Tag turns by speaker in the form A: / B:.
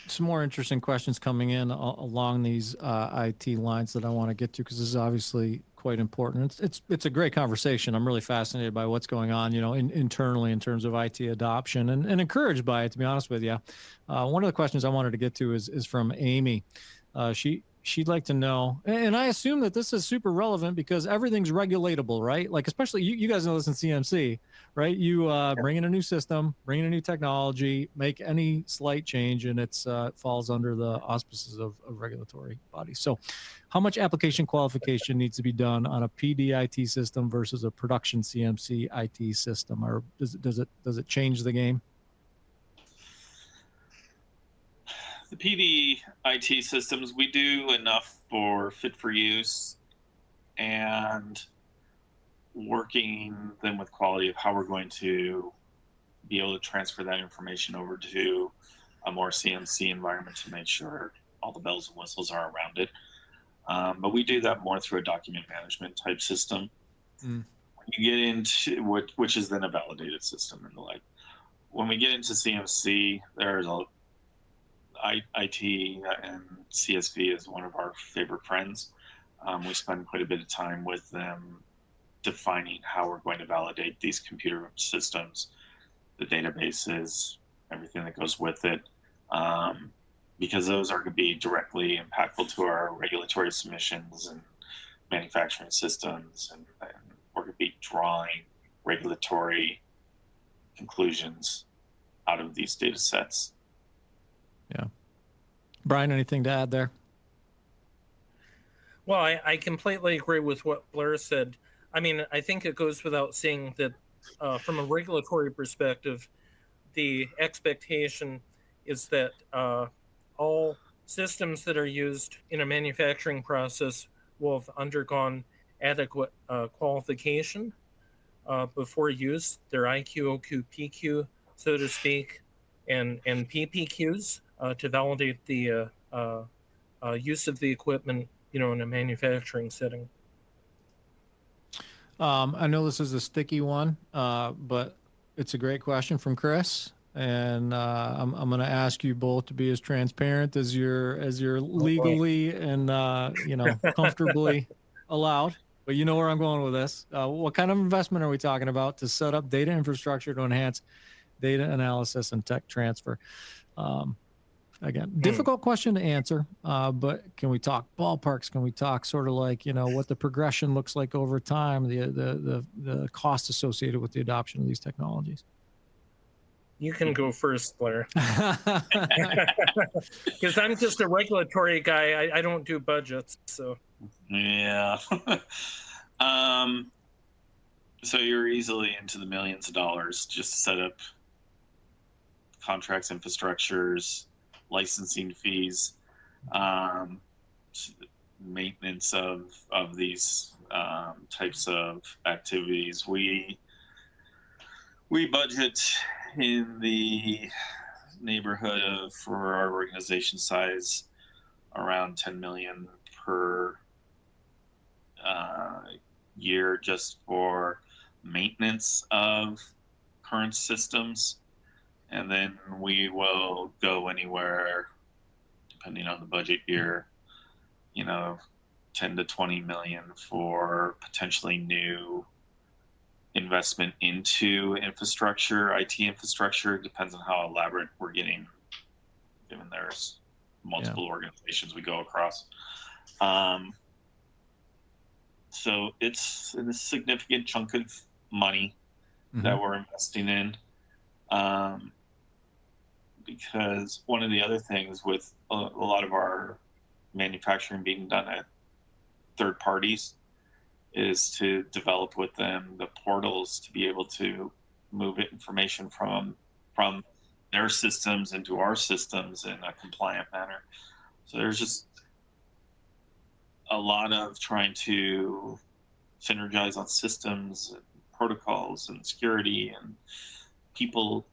A: some more interesting questions coming in along these IT lines that I want to get to, because this is obviously quite important. It's a great conversation. I'm really fascinated by what's going on, internally in terms of IT adoption, and encouraged by it, to be honest with you. One of the questions I wanted to get to is from Amy. She'd like to know, and I assume that this is super relevant because everything's regulatable, right? Like, especially you guys know this in CMC, right? You bring in a new system, bring in a new technology, make any slight change, and it falls under the auspices of regulatory bodies. So how much application qualification needs to be done on a PDIT system versus a production CMC IT system? Or does it change the game?
B: The PD IT systems, we do enough for fit for use and working them with quality of how we're going to be able to transfer that information over to a more CMC environment to make sure all the bells and whistles are around it. But we do that more through a document management type system. When you get into which is then a validated system and the like. When we get into CMC, there's IT and CSV is one of our favorite friends. We spend quite a bit of time with them defining how we're going to validate these computer systems, the databases, everything that goes with it, because those are going to be directly impactful to our regulatory submissions and manufacturing systems, and we're going to be drawing regulatory conclusions out of these data sets.
A: Yeah. Brian, anything to add there?
C: Well, I completely agree with what Blair said. I mean, I think it goes without saying that from a regulatory perspective, the expectation is that all systems that are used in a manufacturing process will have undergone adequate qualification before use, their IQ, OQ, PQ, so to speak, and PPQs to validate the use of the equipment, in a manufacturing setting.
A: I know this is a sticky one, but it's a great question from Chris, and I'm going to ask you both to be as transparent as you're legally and comfortably allowed. But you know where I'm going with this. What kind of investment are we talking about to set up data infrastructure to enhance data analysis and tech transfer? Again, difficult question to answer, but can we talk ballparks? Can we talk sort of like, what the progression looks like over time, the cost associated with the adoption of these technologies?
C: You can go first, Blair. Because I'm just a regulatory guy. I don't do budgets, so.
B: Yeah. So you're easily into the millions of dollars just to set up contracts, infrastructures, licensing fees, maintenance of these types of activities. We budget in the neighborhood of, for our organization size, around 10 million per year just for maintenance of current systems. And then we will go anywhere, depending on the budget year, 10 to 20 million for potentially new investment into infrastructure, IT infrastructure. It depends on how elaborate we're getting, given there's multiple organizations we go across. So it's a significant chunk of money that we're investing in. Because one of the other things with a lot of our manufacturing being done at third parties is to develop with them the portals to be able to move information from their systems into our systems in a compliant manner. So there's just a lot of trying to synergize on systems and protocols and security and people.